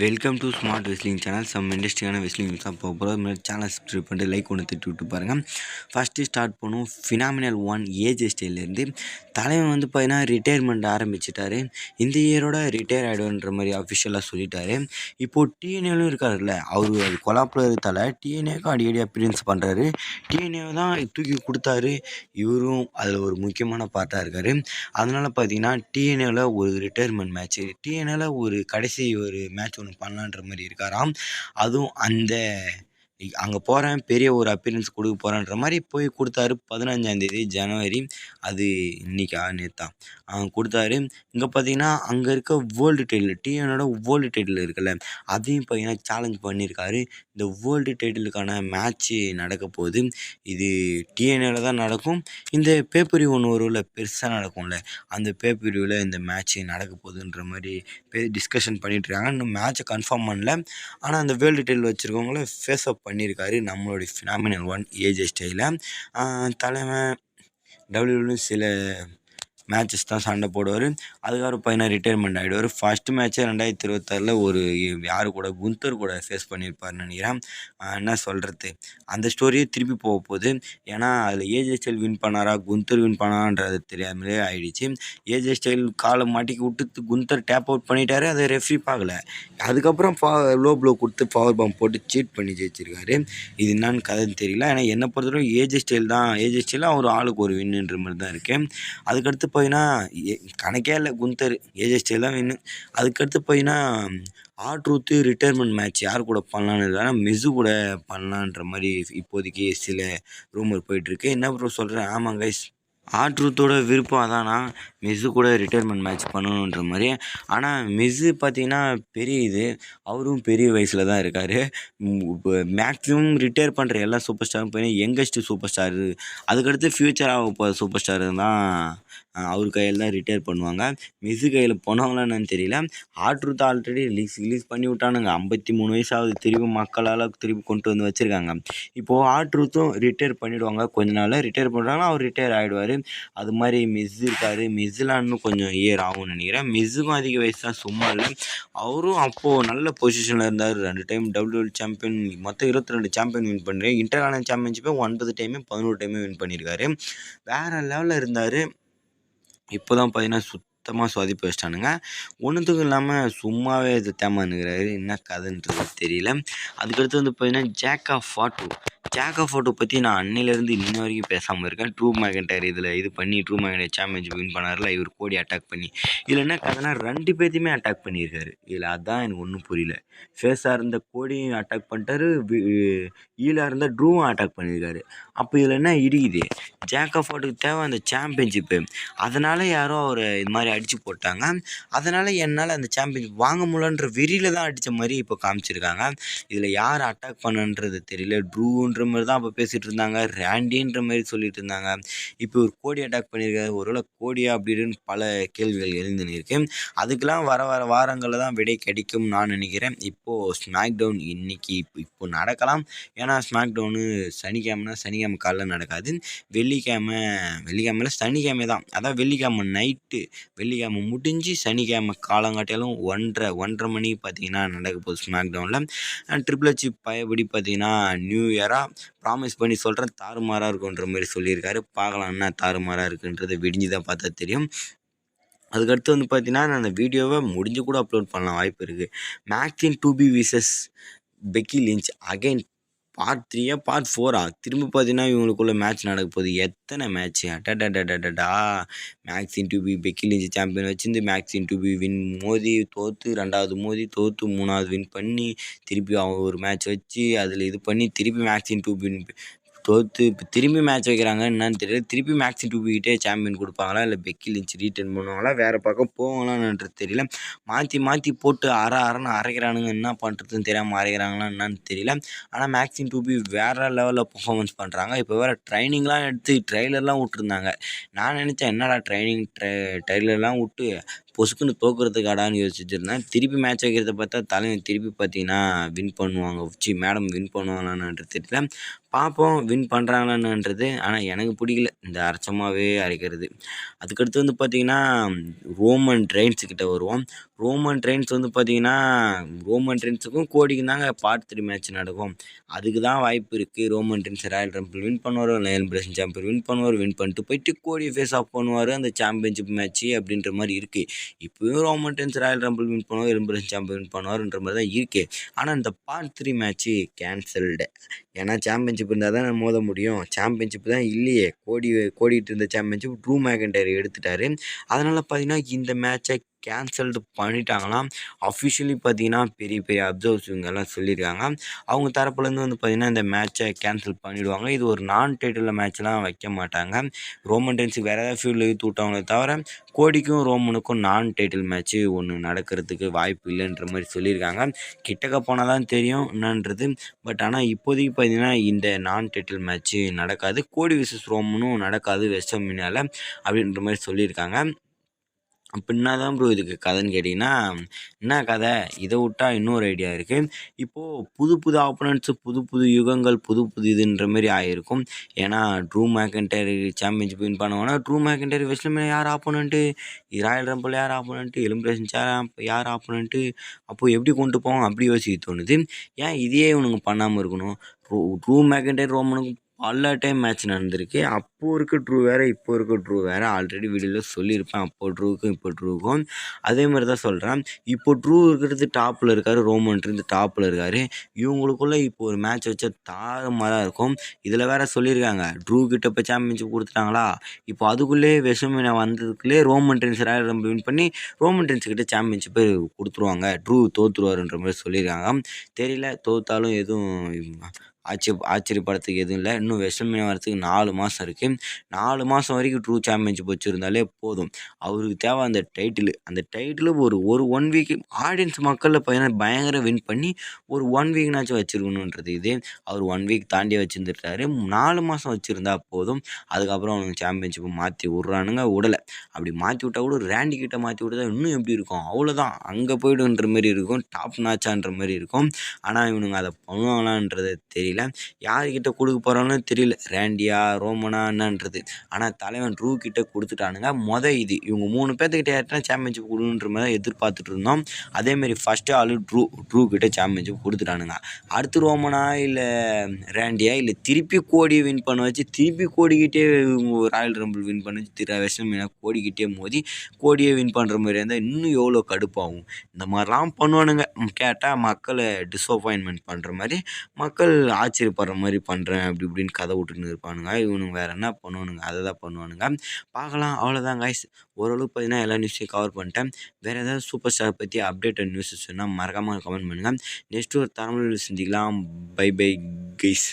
Welcome to smart wrestling channel. Some இண்டஸ்ட்ரியான wrestling news தான் போக போகிறோம். சேனல் சப்ஸ்கிரைப் பண்ணிட்டு லைக் ஒன்று தட்டி விட்டு பாருங்கள். ஃபஸ்ட்டு ஸ்டார்ட் பண்ணுவோம். ஃபினாமினல் 1 ஏஜே ஸ்டைல்லேருந்து தலைவன் பார்த்தீங்கன்னா ரிட்டையர்மெண்ட் ஆரம்பிச்சிட்டாரு. இந்த இயரோட ரிட்டையர் ஆகிடுன்ற மாதிரி அஃபிஷியலாக சொல்லிட்டாரு. இப்போது டிஎன்ஏலும் இருக்காருல்ல, அவர் அது கொலாப்பில் இருக்கால டிஎன்ஏக்கும் அடிக்கடி அப்பியரன்ஸ் பண்ணுறாரு. டிஎன்ஏ தான் தூக்கி கொடுத்தாரு. இவரும் அதில் ஒரு முக்கியமான பார்ட்டாக இருக்கார். அதனால் பார்த்தீங்கன்னா டிஎன்ஏவில் ஒரு ரிட்டையர்மெண்ட் மேட்ச்சு, டிஎன்ஏவில் ஒரு கடைசி ஒரு மேட்ச் ஒன்று பண்ணலான்ற மாதிரி இருக்காராம். அதுவும் அங்கே போகிறேன், பெரிய ஒரு அப்பியரன்ஸ் கொடுக்க போகிறேன்ற மாதிரி போய் கொடுத்தாரு. 15ஆம் ஜனவரி, அது இன்றைக்கா நேற்றா கொடுத்தாரு. இங்கே பார்த்தீங்கன்னா அங்கே இருக்க வேர்ல்டு டைட்டில், டிஎனோட வேர்ல்டு டைட்டில் இருக்குல்ல, அதையும் பார்த்தீங்கன்னா சேலஞ்ச் பண்ணியிருக்காரு. இந்த வேர்ல்டு டைட்டிலுக்கான மேட்ச்சு நடக்க போகுது. இது டிஎன்ஏவில் தான் நடக்கும். இந்த பேப்பரி ஒன்று வரும்ல, பெருசாக நடக்கும்ல, அந்த பேப்பரிவில் இந்த மேட்ச்சு நடக்க போகுதுன்ற மாதிரி டிஸ்கஷன் பண்ணிகிட்ருக்காங்க. இன்னும் மேட்ச்சை கன்ஃபார்ம் பண்ணல. ஆனால் அந்த வேர்ல்டு டைட்டில் வச்சுருக்கவங்கள ஃபேஸ் அப் பண்ணியிருக்காரு நம்மளுடைய ஃபினாமினல் 1 ஏஜே ஸ்டைலில். தலைவன் டபிள்யூடபிள்யூ சில மேட்சஸ் தான் சண்டை போடுவார். அதுக்கப்புறம் பையனாக ரிட்டையர்மெண்ட் ஆகிடுவார். ஃபஸ்ட்டு மேட்ச்சே 2026 ஒரு யார் கூட, குந்தர் கூட ஃபேஸ் பண்ணியிருப்பார்னு நினைக்கிறேன். என்ன சொல்கிறது, அந்த ஸ்டோரியே திருப்பி போக போகுது. ஏன்னா அதில் ஏஜே ஸ்டைல் வின் பண்ணாரா, குந்தர் வின் பண்ணாரான்றது தெரியாமலே ஆகிடுச்சு. ஏஜே ஸ்டைல் காலை மாட்டிக்கு விட்டு குந்தர் டேப் அவுட் பண்ணிட்டாரு. அதை ரெஃப்ரி பார்க்கல. அதுக்கப்புறம் லோ ப்ளோ கொடுத்து பவர் பாம் போட்டு சீட் பண்ணி ஜெயிச்சிருக்காரு. இது என்னான்னு கதைன்னு தெரியல. ஏன்னா என்னை பொறுத்தவரை ஏஜே ஸ்டைல் தான், ஏஜே ஸ்டைலாக ஒரு ஆளுக்கு ஒரு வின்னுன்ற மாதிரி தான் இருக்குது. அதுக்கடுத்து போயின்னா கணக்கே இல்லை, குந்தர் ஏஜே ஸ்டைல் தான் வின்னு. அதுக்கடுத்து போயின்னா ஆர்ட்ரூத்து ரிட்டையர்மெண்ட் மேட்ச் யார் கூட பண்ணலான்னு இருக்காங்க, மிஸு கூட பண்ணலான்ற மாதிரி இப்போதைக்கு சில ரூமர் போயிட்டுருக்கு. என்ன ப்ரோ சொல்கிறேன்? ஆமாம் கைஸ், ஆர்ட்ரூத்தோட விருப்பம் அதானா மிஸ்ஸு கூட ரிட்டையர்மெண்ட் மேட்ச் பண்ணணுன்ற மாதிரி. ஆனால் மிஸ்ஸு பார்த்தீங்கன்னா பெரிய அவரும் பெரிய வயசில் தான் இருக்கார். இப்போ மேக்ஸிமம் ரிட்டையர் பண்ணுற எல்லா சூப்பர் ஸ்டாரும் பார்த்தீங்கன்னா யங்கஸ்ட்டு சூப்பர் ஸ்டாரு, அதுக்கடுத்து ஃப்யூச்சர் ஆக போகிற சூப்பர் ஸ்டாரு தான் அவர் கையில் தான் ரிட்டையர் பண்ணுவாங்க. மிஸ்ஸு கையில் போனவங்களா என்னன்னு தெரியல. ஆர்ட்ரூத் ஆல்ரெடி ரிலீஸ் பண்ணி விட்டானுங்க. 53 வயசாகுது, திருப்பி மக்களால் திருப்பி கொண்டு வந்து வச்சுருக்காங்க. இப்போது ஆர்ட்ரூத்தும் ரிட்டையர் பண்ணிவிடுவாங்க. கொஞ்ச நாளில் ரிட்டையர் பண்ணுறாங்கன்னா அவர் ரிட்டையர் ஆகிடுவார். அது மாதிரி மிஸ் இருக்கார். மிஸ்ஸுலாம் இன்னும் கொஞ்சம் இயர் ஆகும்னு நினைக்கிறேன். மிஸ்ஸுக்கும் அதிக வயசு தான், சும்மா இல்லை. அவரும் அப்போது நல்ல பொசிஷனில் இருந்தார். 2 டைம் டபிள்யூடபிள்யூ சாம்பியன், மொத்தம் 22 சாம்பியன் வின் பண்ணுறேன். இன்டர்கான சாம்பியன்ஷிப்பை 9 டைமு 11 டைமு வின் பண்ணியிருக்காரு. வேறு லெவலில் இருந்தார். இப்போ தான் பார்த்தீங்கன்னா சுத்தமாக சொதப்பி வச்சிட்டானுங்க. ஒன்றுத்துக்கும் இல்லாமல் சும்மாவே இது தேமானுங்கிறாரு. என்ன கதைன்றது தெரியல. அதுக்கடுத்து பார்த்தீங்கன்னா ஜாக் ஆஃப் ஃபாட்டோ பற்றி நான் அன்னையிலேருந்து இன்ன வரைக்கும் பேசாமல் இருக்கேன். ட்ரூ மேகன்டைர் இதில் இது பண்ணி ட்ரூ மேகன்டைர் சாம்பியன்ஷிப் வின் பண்ணார்ல, இவர் கோடி அட்டாக் பண்ணி. இதில் என்ன கதைனா 2 பேர்த்தையுமே அட்டாக் பண்ணியிருக்காரு. இதில் அதான் எனக்கு ஒன்றும் புரியல. ஃபேஸாக இருந்த கோடியும் அட்டாக் பண்ணிட்டாரு, ஈலாக இருந்த ட்ரூவும் அட்டாக் பண்ணியிருக்காரு. அப்போ இதில் என்ன இடிக்குது? ஜாக் ஆஃப் ஃபாட்டுக்கு தேவை அந்த சாம்பியன்ஷிப்பு. அதனால் யாரோ அவரை இது மாதிரி அடித்து போட்டாங்க. அதனால் என்னால் அந்த சாம்பியன்ஷிப் வாங்க முடியலன்ற வெறியில் தான் அடித்த மாதிரி இப்போ காமிச்சிருக்காங்க. இதில் யார் அட்டாக் பண்ணுன்றது தெரியல. ட்ரூன்ற மாதிரி தான் அப்போ பேசிகிட்டு இருந்தாங்க, ரேண்டின்ற மாதிரி சொல்லிட்டு இருந்தாங்க. இப்போ ஒரு கோடி அட்டாக் பண்ணியிருக்காரு. ஒருவேளை கோடியா அப்படின்னு பல கேள்விகள் எழுந்துன்னு இருக்கு. அதுக்கெல்லாம் வர வாரங்களில் தான் விடை கிடைக்கும் நான் நினைக்கிறேன். இப்போது ஸ்மாக் டவுன் இன்னைக்கு இப்போ நடக்கலாம். ஏன்னா ஸ்மாக் டவுனு சனிக்கிழமை காலைல நடக்காது. வெள்ளிக்கிழமையில் சனிக்கிழமை தான். அதான் வெள்ளிக்கிழமை நைட்டு, வெள்ளிக்கிழமை முடிஞ்சு சனிக்கிழமை காலங்காட்டியாலும் 1:30 மணி பார்த்தீங்கன்னா நடக்க போகுது ஸ்மாக் டவுனில். ட்ரிபிள் ஹெச் பயபடி பார்த்தீங்கன்னா நியூ இயராக ப்ராமிஸ் பண்ணி சொல்கிறேன், தாறுமாறாக இருக்குன்ற மாதிரி சொல்லியிருக்காரு. பார்க்கலாம் என்ன தாறுமாறாக இருக்குன்றதை விடிஞ்சு தான் பார்த்தா தெரியும். அதுக்கடுத்து பார்த்தீங்கன்னா நான் அந்த வீடியோவை முடிஞ்சு கூட அப்லோட் பண்ணலாம், வாய்ப்பு இருக்குது. Maxine 2B versus Becky Lynch again part 3 part 4 திரும்ப பார்த்தீங்கன்னா இவங்களுக்குள்ள மேட்ச் நடக்க போகுது. எத்தனை மேட்ச்சு அட்டடா! Maxine 2B Becky Lynch champion வச்சிருந்து மேக்ஸின் 2B வின் மோதி தோற்று, 2வது மோதி தோற்று, 3வது வின் பண்ணி, திருப்பி அவங்க ஒரு மேட்ச் வச்சு அதில் இது பண்ணி திருப்பி மேக்ஸின் 2B தோற்று இப்போ திரும்பி மேட்ச் வைக்கிறாங்க. என்னன்னு தெரியல. திருப்பி மேக்ஸின் 2B கிட்டே சாம்பியன் கொடுப்பாங்களா, இல்லை பெக்கி லிஞ்ச் ரீட்டன் பண்ணுவாங்களா, வேறு பக்கம் போவாங்களான்றது தெரியல. மாற்றி போட்டு அரைன்னு அரைக்கிறானுங்க. என்ன பண்ணுறதுன்னு தெரியாமல் அரைக்கிறாங்களா என்னன்னு தெரியல. ஆனால் மேக்ஸின் 2B வேறு லெவலில் பர்ஃபார்மன்ஸ் பண்ணுறாங்க. இப்போ வேறு ட்ரைனிங்லாம் எடுத்து ட்ரெய்லர்லாம் விட்டுருந்தாங்க. நான் நினச்சேன் என்னடா ட்ரைலர்லாம் விட்டு பொசுக்குன்னு தோக்குறதுக்காடான்னு யோசிச்சுட்டு இருந்தேன். திருப்பி மேட்ச் வைக்கிறத பார்த்தா தலைவன் திருப்பி பார்த்தீங்கன்னா வின் பண்ணுவாங்க. மேடம் வின் பண்ணுவாங்களான்றது தெரியல. பார்ப்போம் வின் பண்ணுறாங்களான்றது. ஆனால் எனக்கு பிடிக்கல இந்த அரைச்சமாவே அரைக்கிறது. அதுக்கடுத்து வந்து பார்த்தீங்கன்னா, ரோமன் ரெயின்ஸ் கிட்ட வருவோம். ரோமன் ரெயின்ஸ் வந்து பார்த்தீங்கன்னா, ரோமன் ரெயின்ஸுக்கும் கோடிக்கும் தாங்க பார்ட் 3 மேட்ச் நடக்கும். அதுக்கு தான் வாய்ப்பு இருக்குது. Roman Reigns Royal Rumble win பண்ணுவார், லயன் பிரேசன் சாம்பியன் வின் பண்ணுவார். வின் பண்ணிட்டு போயிட்டு கோடியை ஃபேஸ் ஆஃப் பண்ணுவார் அந்த சாம்பியன்ஷிப் மேட்ச்சு அப்படின்ற மாதிரி இருக்குது. இப்போயும் Roman Reigns Royal Rumble win பண்ணுவார், லயன் பிரேசன் சாம்பியன் வின் பண்ணுவார்ன்ற மாதிரி தான் இருக்குது. ஆனால் இந்த பார்ட் 3 மேட்ச்சு கேன்சல்டு. ஏன்னா சாம்பியன்ஷிப் இருந்தால் தான் மோத முடியும். சாம்பியன்ஷிப் தான் இல்லையே. கோடிட்டு இருந்த சாம்பியன்ஷிப் ட்ரூ மேக்கன்டையர் எடுத்துட்டாரு. அதனால் பார்த்தீங்கன்னா இந்த மேட்சை கேன்சல்டு பண்ணிட்டாங்களாம். அஃபிஷியலி பார்த்தீங்கன்னா பெரிய பெரிய அப்சர்வர்ஸ் இவங்கெல்லாம் சொல்லியிருக்காங்க. அவங்க தரப்புலேருந்து வந்து பார்த்தீங்கன்னா இந்த மேட்சை கேன்சல் பண்ணிவிடுவாங்க. இது ஒரு நான் டைட்டில் மேட்ச்லாம் வைக்க மாட்டாங்க. ரோமன் ரெயின்ஸுக்கு வேறு ஏதாவது ஃபீல்டில் இழுத்து விட்டாங்களே தவிர கோடிக்கும் ரோமனுக்கும் நான் டைட்டில் மேட்ச்சு ஒன்று நடக்கிறதுக்கு வாய்ப்பு இல்லைன்ற மாதிரி சொல்லியிருக்காங்க. கிட்டக்க போனால் தான் தெரியும் என்னன்றது. பட் ஆனால் இப்போதைக்கு பார்த்தீங்கன்னா இந்த நான் டைட்டில் மேட்ச்சு நடக்காது. கோடி விசஸ் ரோமனும் நடக்காது வெஸ்டர்மினியாவில் அப்படின்ற மாதிரி சொல்லியிருக்காங்க. அப்போ என்ன தான் ப்ரோ இதுக்கு கதைன்னு கேட்டிங்கன்னா, என்ன கதை இதை விட்டா இன்னொரு ஐடியா இருக்குது. இப்போது புது புது ஆப்போனன்ட்ஸு, புது புது யுகங்கள், புது புது இதுன்ற மாதிரி ஆகிருக்கும். ஏன்னா ட்ரூ மேக்கன்டையர் சாம்பியன்ஷிப் வின் பண்ணுவாங்கன்னா ட்ரூ மேக்கன்டையர் வெஸ்ட்லமே யார் ஆப்போனண்ட்டு, ராயல் ரம்பிள் யார் ஆப்போனண்ட்டு, எலிமினேஷன் யார் ஆப்போனண்ட்டு, அப்போது எப்படி கொண்டு போவோம் அப்படி யோசிக்க தோணுது. ஏன் இதையே இவனுங்க பண்ணாமல் இருக்கணும். ட்ரூ மேக்கன்டையர் ரோமனுக்கு பல டைம் மேட்ச் நடந்திருக்கு. அப்போது இருக்க ட்ரூ வேறு, இப்போ இருக்க ட்ரூ வேறு. ஆல்ரெடி வீடியோவில் சொல்லியிருப்பேன். அப்போ ட்ரூவுக்கும் இப்போ ட்ரூவுக்கும் அதே மாதிரி தான் சொல்கிறேன். இப்போ ட்ரூ இருக்கிறது டாப்பில் இருக்கார், ரோமன் இருந்து டாப்பில் இருக்கார். இவங்களுக்குள்ளே இப்போ ஒரு மேட்ச் வச்சா தாறுமாறாக இருக்கும். இதில் வேறு சொல்லியிருக்காங்க ட்ரூ கிட்ட இப்போ சாம்பியன்ஷிப் கொடுத்துட்டாங்களா, இப்போ அதுக்குள்ளே வெஸ்டர்மினியா வந்ததுக்குள்ளே Roman Reigns Royal Rumble win பண்ணி ரோமன் ரெயின்ஸ் கிட்ட சாம்பியன்ஷிப்பை கொடுத்துருவாங்க, ட்ரூ தோற்றுருவாருன்ற மாதிரி சொல்லியிருக்காங்க. தெரியல, தோற்றாலும் எதுவும் ஆச்சரியப்படுறதுக்கு எதுவும் இல்லை. இன்னும் வெஸ்டர்மினியா வரத்துக்கு 4 மாதம் இருக்குது. 4 மாதம் வரைக்கும் ட்ரூ சாம்பியன்ஷிப் வச்சுருந்தாலே போதும். அவருக்கு தேவை அந்த டைட்டிலு ஒரு 1 வீக் ஆடியன்ஸ் மக்களில் பார்த்தீங்கன்னா பயங்கர வின் பண்ணி ஒரு 1 வீக்னாச்சும் வச்சுருக்கணுன்றது. இதே அவர் 1 வீக் தாண்டி வச்சுருந்துட்டாரு. 4 மாதம் வச்சுருந்தா போதும். அதுக்கப்புறம் அவனுக்கு சாம்பியன்ஷிப்பை மாற்றி விட்றானுங்க. விடலை. அப்படி மாற்றி விட்டால் கூட ரேண்டி கிட்ட மாற்றி விட்டதா இன்னும் எப்படி இருக்கும், அவ்வளோதான் அங்கே போய்டுன்ற மாதிரி இருக்கும், டாப் நாச்சான்ற மாதிரி இருக்கும். ஆனால் இவனுங்க அதை பண்ணுவாங்களான்றது தெரியல. யார்கிட்ட கொடுக்க போகிறான்னு தெரியல, ரேண்டியா ரோமனா என்னன்றது. ஆனால் தலைவன் ட்ரூ கிட்ட கொடுத்துட்டானுங்க. இது இவங்க 3 பேர்த்துக்கிட்ட யார்ட்டா சாம்பியன்ஷிப் கொடுன்ற மாதிரி எதிர்பார்த்துட்டு இருந்தோம். அதேமாரி ஃபஸ்ட்டு ஆளு ட்ரூ கிட்ட சாம்பியன்ஷிப் கொடுத்துட்டானுங்க. அடுத்து ரோமனா இல்லை ரேண்டியா இல்லை திருப்பி கோடியை வின் பண்ண வச்சு திருப்பி கோடிக்கிட்டே ராயல் ரம்பிள் வின் பண்ண வச்சு வெஸ்டர்மினியா கோடிக்கிட்டே மோதி கோடியை வின் பண்ணுற மாதிரி இருந்தால் இன்னும் எவ்வளோ கடுப்பாகும். இந்த மாதிரிலாம் பண்ணுவானுங்க. கேட்டால் மக்களை டிஸப்பாயின்மெண்ட் பண்ணுற மாதிரி, மக்கள் ஆச்சரியப்படுற மாதிரி பண்ணுறேன் அப்படி இப்படின்னு கதை விட்டுன்னு இருப்பானுங்க. இவனுங்க வேறு என்ன பண்ணுவானுங்க, அதை தான் பண்ணுவானுங்க. பார்க்கலாம், அவ்வளோதான் காய்ஸ். ஓரளவுக்கு பார்த்தீங்கன்னா எல்லா நியூஸையும் கவர் பண்ணிட்டேன். வேறு ஏதாவது சூப்பர் ஸ்டார் பற்றி அப்டேட்டட் நியூஸஸ் சொன்னால் மறக்காமல் கமெண்ட் பண்ணுங்கள். நெக்ஸ்ட்டு ஒரு தமிழ் சந்திக்கலாம். Bye bye guys.